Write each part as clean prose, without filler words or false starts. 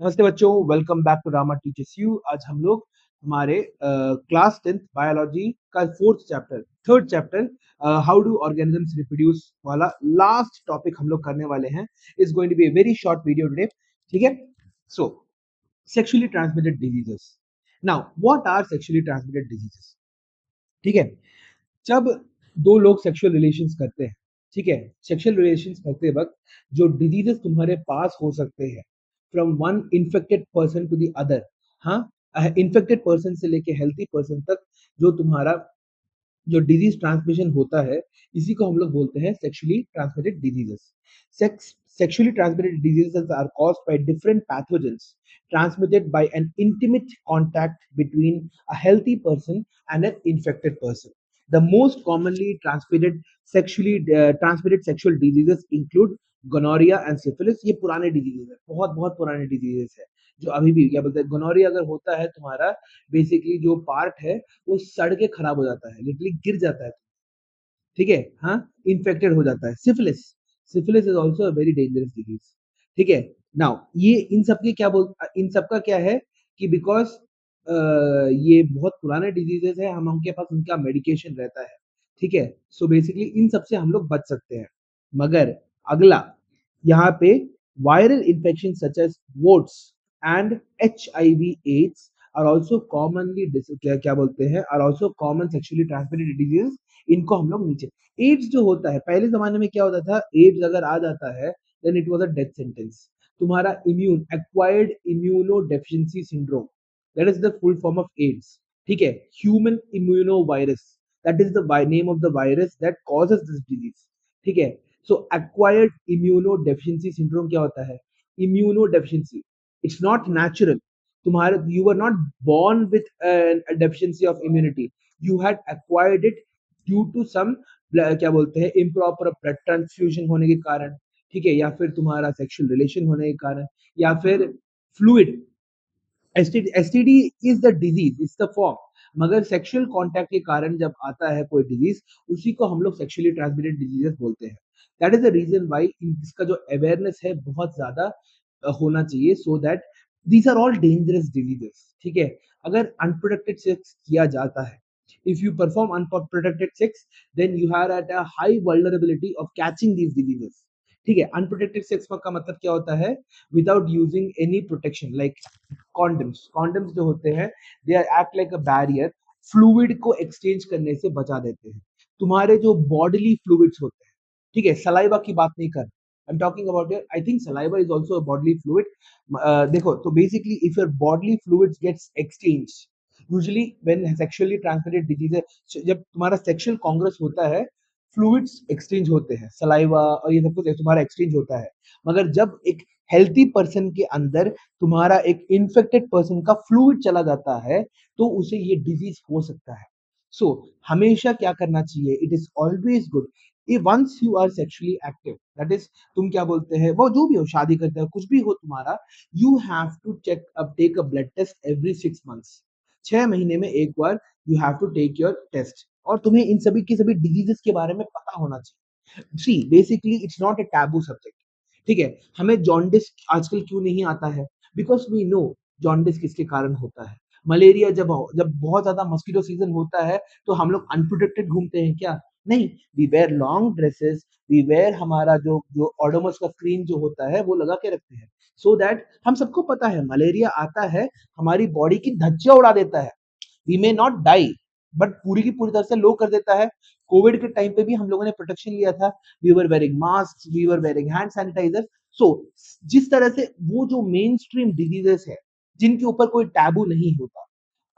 नमस्ते बच्चों, welcome back to Rama teachers you. आज हम लोग हमारे क्लास 10th बायोलॉजी का third chapter how do organisms reproduce वाला लास्ट टॉपिक हम लोग करने वाले हैं। Is going to be a very short video today. ठीक है। So sexually transmitted diseases. Now what are sexually transmitted diseases? ठीक है। जब दो लोग सेक्सुअल रिलेशंस करते हैं, ठीक है, सेक्सुअल रिलेशंस करते वक्त जो डिजीजेस तुम्हारे पास हो सकते हैं from one infected person to the other, हाँ, इन्फेक्टेड पर्सन से लेके हेल्थी पर्सन तक जो तुम्हारा जो डिजीज ट्रांसमिशन होता है, इसी को हम लोग बोलते हैं sexually transmitted diseases. Sexually transmitted diseases are caused by different pathogens transmitted by an intimate contact between a healthy person and an infected person. The most commonly transmitted sexual diseases include gonorrhea and syphilis. ये पुराने diseases है, बहुत बहुत पुराने diseases है जो अभी भी क्या बोलते हैं। गोनोरिया अगर होता है तुम्हारा, बेसिकली जो पार्ट है वो सड़ के खराब हो जाता है, लिटरली गिर जाता है, ठीक है, हाँ, इन्फेक्टेड हो जाता है। Syphilis, syphilis is also a very dangerous disease. ठीक है। नाउ ये इन सब का क्या है कि बिकॉज ये बहुत पुराने डिजीजेस है, हम उनके पास उनका मेडिकेशन रहता है। ठीक है। सो बेसिकली इन सब से हम लोग बच सकते हैं। मगर अगला यहाँ पे viral infection such as warts and HIV AIDS are also commonly क्या क्या बोलते हैं are also common sexually transmitted disease. इनको हम लोग नीचे, एड्स जो होता है, पहले जमाने में क्या होता था, एड्स अगर आ जाता है then it was a death sentence. तुम्हारा acquired immuno deficiency syndrome, that is the full form of AIDS. ठीक है। Human immuno virus, that is the name of the virus that causes this disease. ठीक है। So acquired immuno deficiency syndrome क्या होता है? Immuno deficiency, it's not natural. तुम्हारे you were not born with a deficiency of immunity, you had acquired it due to some क्या बोलते हैं improper blood transfusion होने के कारण, ठीक है, या फिर तुम्हारा सेक्सुअल रिलेशन होने के कारण, या फिर fluid. STD is the disease, is the form, मगर सेक्सुअल कांटेक्ट के कारण जब आता है कोई डिजीज, उसी को हम लोग सेक्सुअली ट्रांसमिटेड डिजीजेस बोलते हैं। That is the reason why इसका जो अवेयरनेस है बहुत ज्यादा होना चाहिए, so that these are all dangerous diseases. ठीक है। अगर अनप्रोटेक्टेड सेक्स किया जाता है, if you perform unprotected sex, then you are at a high vulnerability of catching these diseases. ठीक है। अनप्रोटेक्टेड सेक्स का मतलब क्या होता है? Without using any protection like condoms. Condoms जो होते हैं, they are act like a barrier, fluid को एक्सचेंज करने से बचा देते हैं। तुम्हारे जो बॉडीली फ्लूइड्स होते हैं, ठीक है, सलाइवा की बात नहीं कर, I am talking about your, I think saliva is also a bodily fluid. देखो, तो basically if your bodily fluids gets exchange, usually when sexually transmitted disease, जब तुम्हारा सेक्सुअल कांग्रेस होता है, फ्लूइड्स एक्सचेंज होते हैं, सलाइवा और ये सब कुछ तुम्हारा एक्सचेंज होता है। मगर जब एक हेल्थी पर्सन के अंदर तुम्हारा एक इन्फेक्टेड पर्सन का फ्लूइड चला जाता है, तो उसे ये डिजीज हो सकता है। सो हमेशा क्या करना चाहिए? It is always good once you are sexually active, that is, तुम क्या बोलते हैं, वो जो भी हो, शादी करते हो, कुछ भी हो तुम्हारा, you have to take a blood test every 6 months. 6 महीने में एक बार you have to take your test, और तुम्हें इन सभी की सभी डिजीजेस के बारे में पता होना चाहिए। See basically it's not a taboo subject. ठीक है। हमें जॉन्डिस आजकल क्यों नहीं आता है? बिकॉज वी नो जॉन्डिस किसके कारण होता है। मलेरिया जब जब बहुत ज्यादा मस्किटो सीजन होता है, तो हम लोग अनप्रोटेक्टेड घूमते हैं क्या? नहीं, we wear long dresses, we wear, हमारा जो जो ओडोमस का क्रीम जो होता है वो लगा के रखते हैं, सो दैट हम सबको पता है मलेरिया आता है, हमारी बॉडी की धज्जियां उड़ा देता है। We may not die, but पूरी की पूरी तरह से लो कर देता है। कोविड के टाइम पे भी हम लोगों ने प्रोटेक्शन लिया था, we were wearing mask, we were wearing hand sanitiser. So जिस तरह से वो जो मेन स्ट्रीम डिजीजेस है, जिनके ऊपर कोई टैबू नहीं होता,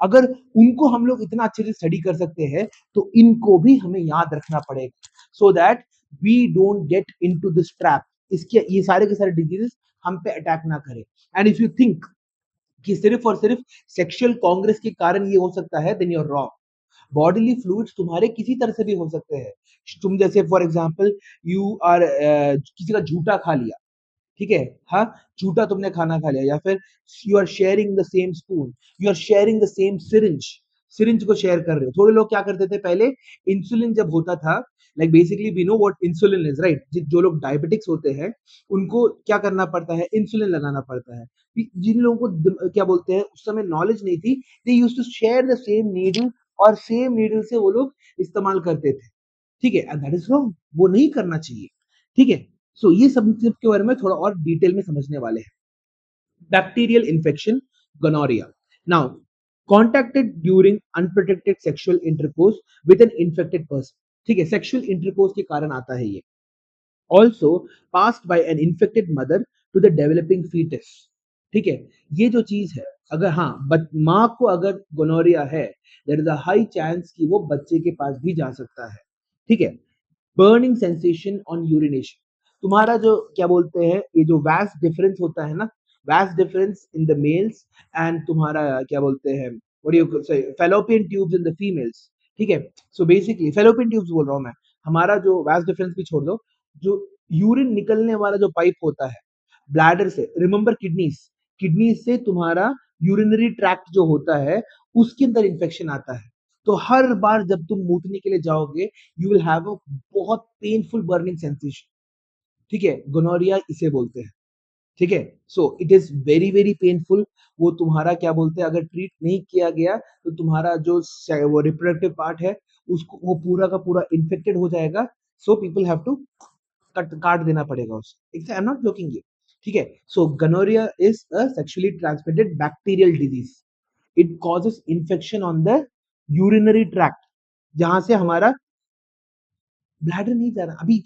अगर उनको हम लोग इतना अच्छे से स्टडी कर सकते हैं, तो इनको भी हमें याद रखना पड़ेगा, so that we don't get into this trap, इसके ये सारे के सारे डिजीजेस हम पे अटैक ना करें। एंड इफ यू थिंक कि सिर्फ और सिर्फ सेक्सुअल कांग्रेस के कारण ये हो सकता है, then you are wrong. Bodily fluids तुम्हारे किसी तरह से भी हो सकते हैं। तुम जैसे फॉर एग्जांपल यू आर किसी का झूठा खा लिया, ठीक है, हाँ, झूठा तुमने खाना खा लिया, या फिर you are sharing the same spoon, you are sharing the same syringe, syringe को शेयर कर रहे हो। थोड़े लोग क्या करते थे पहले, इंसुलिन जब होता था, like basically we know what insulin is, right? जो लोग डायबिटिक्स होते हैं उनको क्या करना पड़ता है, इंसुलिन लगाना पड़ता है। जिन लोगों को क्या बोलते हैं उस समय नॉलेज नहीं थी, they used to share the same needle, और सेम नीडल से वो लोग इस्तेमाल करते थे, ठीक है? एंड दैट इज रॉन्ग, वो नहीं करना चाहिए, ठीक है? सो ये सब के बारे में थोड़ा और डिटेल में समझने वाले हैं। Bacterial infection, gonorrhea. Now, contacted during unprotected sexual intercourse with an infected person. ठीक है, सेक्सुअल इंटरकोर्स के कारण आता है ये। Also passed by an infected mother to the developing foetus. ठीक है, ये जो चीज है, अगर हाँ माँ को अगर गोनोरिया है, there is a high chance कि वो बच्चे के पास भी जा सकता है, ठीक है? बर्निंग सेंसेशन ऑन यूरिनेशन, तुम्हारा जो क्या बोलते हैं, ये जो वैस डिफरेंस होता है ना, वैस difference in the mails and तुम्हारा क्या बोलते हैं, व्हाट यू से fallopian tubes in the females, ठीक है? सो बेसिकली फैलोपियन ट्यूब्स बोल रहा हूँ मैं, हमारा जो वैस डिफरेंस भी छोड़ दो, जो यूरिन निकलने वाला जो पाइप होता है ब्लैडर से, रिमेंबर किडनीज, किडनी से तुम्हारा यूरिनरी ट्रैक्ट जो होता है उसके अंदर इंफेक्शन आता है। तो हर बार जब तुम मूतने के लिए जाओगे, यू विल हैव अ बहुत पेनफुल बर्निंग सेंसेशन, ठीक है? गोनोरिया इसे बोलते हैं, ठीक है? So it is very very painful. वो तुम्हारा क्या बोलते हैं, अगर ट्रीट नहीं किया गया तो तुम्हारा जो वो रिप्रोडक्टिव पार्ट है उसको वो पूरा का पूरा इन्फेक्टेड हो जाएगा। सो पीपल हैव टू काट देना पड़ेगा उसे, I am not joking you, ठीक है? So gonorrhoea is a sexually transmitted bacterial disease. It causes infection on the urinary tract, जहां से हमारा ब्लैडर नहीं जा रहा अभी।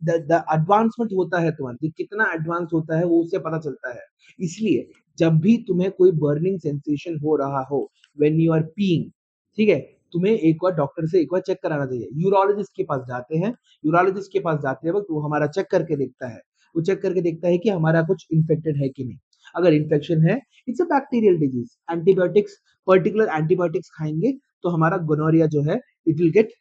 द एडवांसमेंट होता है तुम्हारा, कि कितना एडवांस होता है वो उससे पता चलता है। इसलिए जब भी तुम्हें कोई बर्निंग सेंसेशन हो रहा हो व्हेन यू आर पीइंग, ठीक है, तुम्हें एक बार डॉक्टर से एक बार चेक कराना चाहिए। यूरोलॉजिस्ट के पास जाते हैं, यूरोलॉजिस्ट के पास जाते वक्त वो हमारा चेक करके देखता है, वो चेक करके देखता है कि हमारा कुछ इन्फेक्टेड है कि नहीं। अगर इन्फेक्शन है, it's a bacterial disease, antibiotics, particular antibiotics खाएंगे तो हमारा गोनोरिया जो है it will get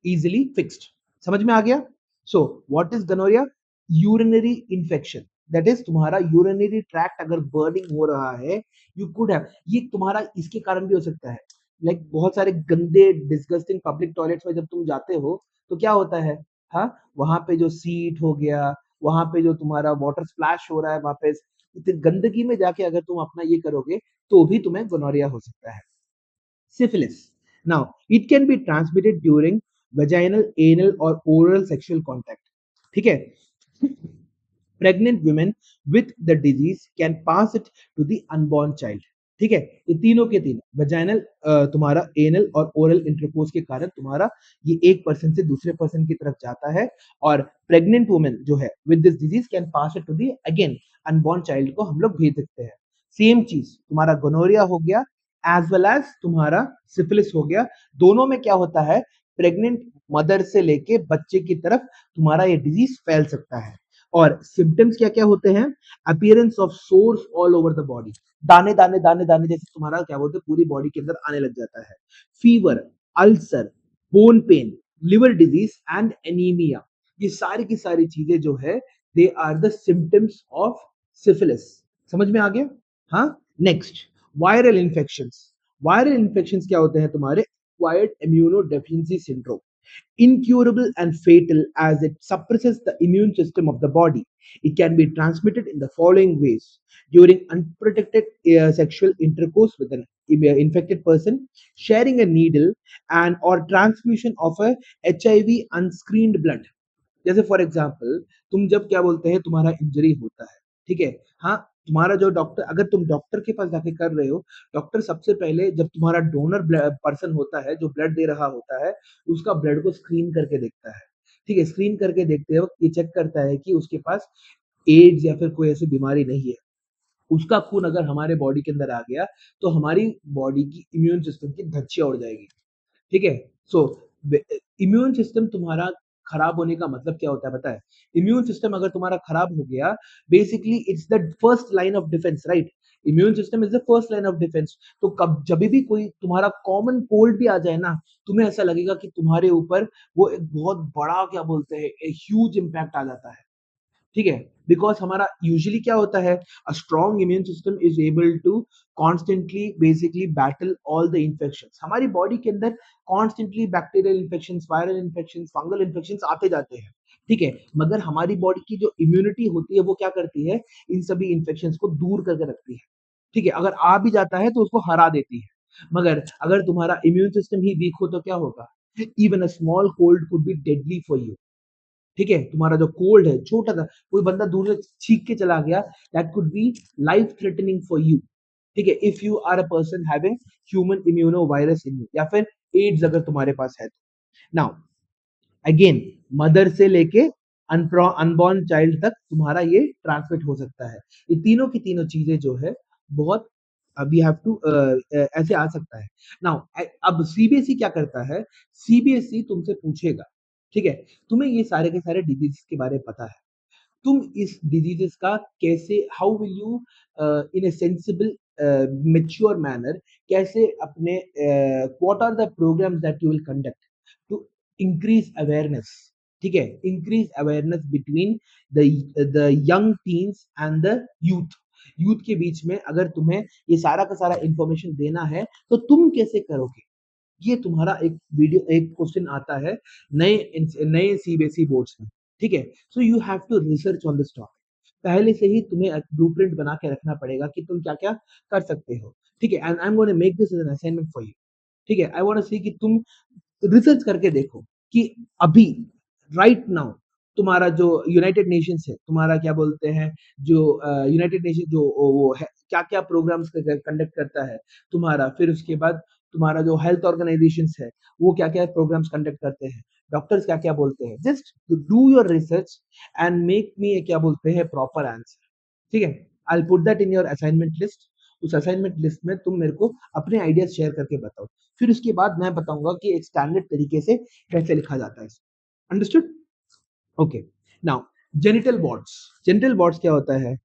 easily fixed। समझ में आ गया? So what is gonorrhoea? Urinary infection, that is तुम्हारा यूरिनरी ट्रैक्ट अगर बर्निंग हो रहा है, यू कुड हैव, ये तुम्हारा इसके कारण भी हो सकता है। लाइक बहुत सारे गंदे डिस्गस्टिंग पब्लिक टॉयलेट्स में जब तुम जाते हो तो क्या होता है, हाँ, वहां पे जो सीट हो गया, वहां पे जो तुम्हारा वाटर स्प्लैश हो रहा है, वहां पे इतनी गंदगी में जाके अगर तुम अपना ये करोगे तो भी तुम्हें गोनोरिया हो सकता है। Syphilis. Now, it can be transmitted during vaginal, anal or oral sexual contact. ठीक है? Pregnant women with the disease can pass it to the unborn child. ठीक है? ये तीनों के तीन वजाइनल, तुम्हारा एनल और ओरल इंटरकोर्स के कारण तुम्हारा ये एक पर्सन से दूसरे पर्सन की तरफ जाता है, और प्रेग्नेंट वुमेन जो है with this disease can pass it to the again unborn child को हम लोग भेज सकते हैं। सेम चीज तुम्हारा गोनोरिया हो गया एज वेल एज तुम्हारा सिफिलिस हो गया। दोनों में क्या होता है, प्रेग्नेंट मदर से लेके बच्चे की तरफ तुम्हारा ये डिजीज फैल सकता है। और सिम्टम्स क्या क्या होते हैं? Appearance of source all over the body, दाने दाने दाने दाने जैसे तुम्हारा क्या बोलते हैं पूरी बॉडी के अंदर आने लग जाता है। Fever, ulcer, bone pain, liver disease and anaemia, ये सारी की सारी चीजें जो है they are the symptoms of syphilis. समझ में आ गया? हाँ। Next, viral infections. Viral infections क्या होते हैं तुम्हारे? Acquired immunodeficiency syndrome, incurable and fatal as it suppresses the immune system of the body. It can be transmitted in the following ways: during unprotected sexual intercourse with an infected person, sharing a needle, and or transfusion of a HIV unscreened blood। जैसे for example तुम जब क्या बोलते हैं तुम्हारा injury होता है, ठीक है, हाँ, तुम्हारा जो डॉक्टर, अगर तुम डॉक्टर के पास जाके कर रहे हो, डॉक्टर सबसे पहले जब तुम्हारा डोनर पर्सन होता है जो ब्लड दे रहा होता है, उसका ब्लड को स्क्रीन करके देखता है। ठीक है, स्क्रीन करके देखते वक्त ये चेक करता है कि उसके पास एड्स या फिर कोई ऐसी बीमारी नहीं है। उसका खून अगर हमारे बॉडी के अंदर आ गया तो हमारी बॉडी की इम्यून सिस्टम की धज्जियां उड़ जाएगी। ठीक है? सो इम्यून सिस्टम तुम्हारा खराब होने का मतलब क्या होता है पता है? इम्यून सिस्टम अगर तुम्हारा खराब हो गया, basically it's the first line of defence, right? Immune system is the first line of defence. तो कब जब भी कोई तुम्हारा कॉमन कोल्ड भी आ जाए ना, तुम्हें ऐसा लगेगा कि तुम्हारे ऊपर वो एक बहुत बड़ा क्या बोलते हैं ह्यूज इम्पैक्ट आ जाता है। ठीक है, बिकॉज हमारा यूजुअली क्या होता है, a strong immune system is able to constantly basically battle all the infections. हमारी बॉडी के अंदर constantly bacterial infections, viral infections, fungal infections आते जाते हैं, ठीक है, मगर हमारी बॉडी की जो इम्यूनिटी होती है वो क्या करती है, इन सभी इन्फेक्शंस को दूर करके रखती है, ठीक है, अगर आ भी जाता है तो उसको हरा देती है। मगर अगर तुम्हारा इम्यून सिस्टम ही वीक हो तो क्या होगा, even a small cold could be deadly for you, ठीक है, तुम्हारा जो कोल्ड है छोटा सा, कोई बंदा दूर से छींक के चला गया, that could be life threatening for you, ठीक है, if you are a person having human immuno virus in you, या फिर एड्स अगर तुम्हारे पास है तो। नाउ अगेन, मदर से लेके अनबॉर्न चाइल्ड तक तुम्हारा ये ट्रांसमिट हो सकता है। ये तीनों की तीनों चीजें जो है बहुत, वी हैव टू ऐसे आ सकता है। नाउ अब सीबीएसई क्या करता है, सीबीएसई तुमसे पूछेगा, ठीक है, तुम्हें ये सारे के सारे डिजीज के बारे में पता है, तुम इस डिजीजेस का कैसे, how will you in a sensible mature manner, कैसे अपने what are the programmes that you will conduct to increase awareness, ठीक है, increase awareness between the young teens and the youth, youth के बीच में अगर तुम्हें ये सारा का सारा इंफॉर्मेशन देना है तो तुम कैसे करोगे, ये तुम्हारा एक वीडियो, एक क्वेश्चन आता है नए नए सीबीएसई बोर्ड्स में, ठीक है, so you have to research on this topic, पहले से ही तुम्हें ब्लूप्रिंट बना के रखना पड़ेगा कि तुम क्या क्या कर सकते हो, ठीक है, and I am gonna make this as an assignment for you, ठीक है, आई वांट टू सी कि तुम रिसर्च करके देखो कि अभी राइट नाउ तुम्हारा जो यूनाइटेड नेशंस है, तुम्हारा क्या बोलते हैं, जो यूनाइटेड नेशन जो वो है, क्या क्या प्रोग्राम्स कंडक्ट करता है तुम्हारा, फिर उसके बाद तुम्हारा जो हेल्थ ऑर्गेनाइजेशंस है वो क्या क्या प्रोग्राम्स कंडक्ट करते हैं, डॉक्टर्स क्या क्या बोलते हैं, just do your research and make me क्या बोलते हैं प्रॉपर आंसर, ठीक है, I put that in your assignment list, उस असाइनमेंट लिस्ट में तुम मेरे को अपने आइडियाज शेयर करके बताओ, फिर उसके बाद मैं बताऊंगा कि एक स्टैंडर्ड तरीके से कैसे लिखा जाता है। Understood? Okay, now genital wards, genital wards क्या होता है,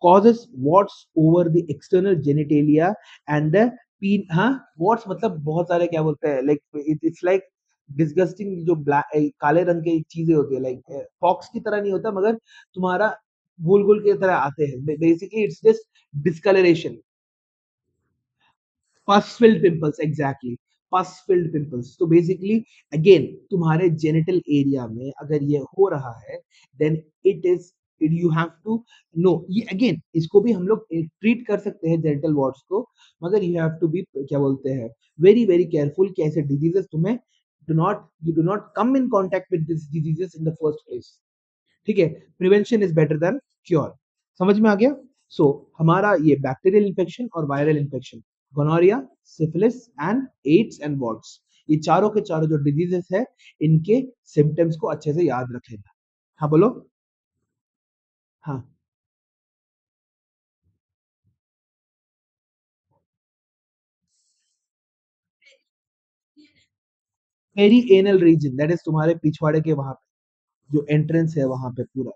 causes warts over the external genitalia and the peen, हाँ, warts मतलब बहुत सारे क्या बोलते हैं, like it's like disgusting, जो black काले रंग की चीजें होती है, like फॉक्स की तरह नहीं होता मगर तुम्हारा गोल गोल की तरह आते हैं, basically it's just discolouration, pus filled pimples, exactly, pus filled pimples, तो बेसिकली अगेन तुम्हारे जेनिटल एरिया में अगर ये हो रहा है then it is, you have to know, ये अगेन इसको भी हम लोग ट्रीट कर सकते हैं जेनिटल वॉर्ड्स को, मगर यू हैव टू बी क्या बोलते हैं वेरी वेरी केयरफुल कि ऐसे डिजीजेस तुम्हें you do not come in contact with this diseases in the first place, ठीक है, prevention is better than cure, समझ में आ गया। सो हमारा ये बैक्टीरियल इन्फेक्शन और viral infection, gonorrhoea, syphilis and AIDS and warts, ये चारों के चारों जो डिजीजेस है इनके सिम्टम्स को अच्छे से याद रख लेना। हाँ बोलो। हाँ, peri anal region, that is तुम्हारे पिछवाड़े के वहां पे जो एंट्रेंस है वहां पे पूरा,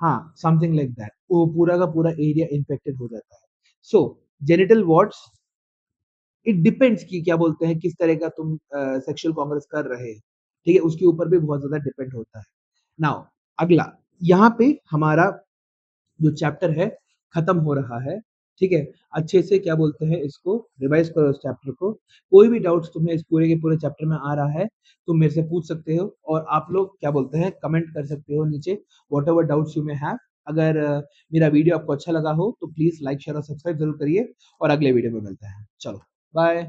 हाँ, समथिंग लाइक दैट, वो पूरा का पूरा एरिया इन्फेक्टेड हो जाता है। सो जेनिटल वॉर्ड्स, इट डिपेंड्स कि क्या बोलते हैं किस तरह का तुम सेक्सुअल कॉन्ग्रेस कर रहे हैं, ठीक है, उसके ऊपर भी बहुत ज्यादा डिपेंड होता है। नाउ अगला, यहाँ पे हमारा जो चैप्टर है खत्म हो रहा है, ठीक है, अच्छे से क्या बोलते हैं इसको रिवाइज करो इस चैप्टर को, कोई भी डाउट्स तुम्हें इस पूरे के पूरे चैप्टर में आ रहा है तुम मेरे से पूछ सकते हो, और आप लोग क्या बोलते हैं कमेंट कर सकते हो नीचे, what ever doubts you may have. अगर मेरा वीडियो आपको अच्छा लगा हो तो प्लीज लाइक शेयर और सब्सक्राइब जरूर करिए, और अगले वीडियो में मिलते हैं, चलो बाय।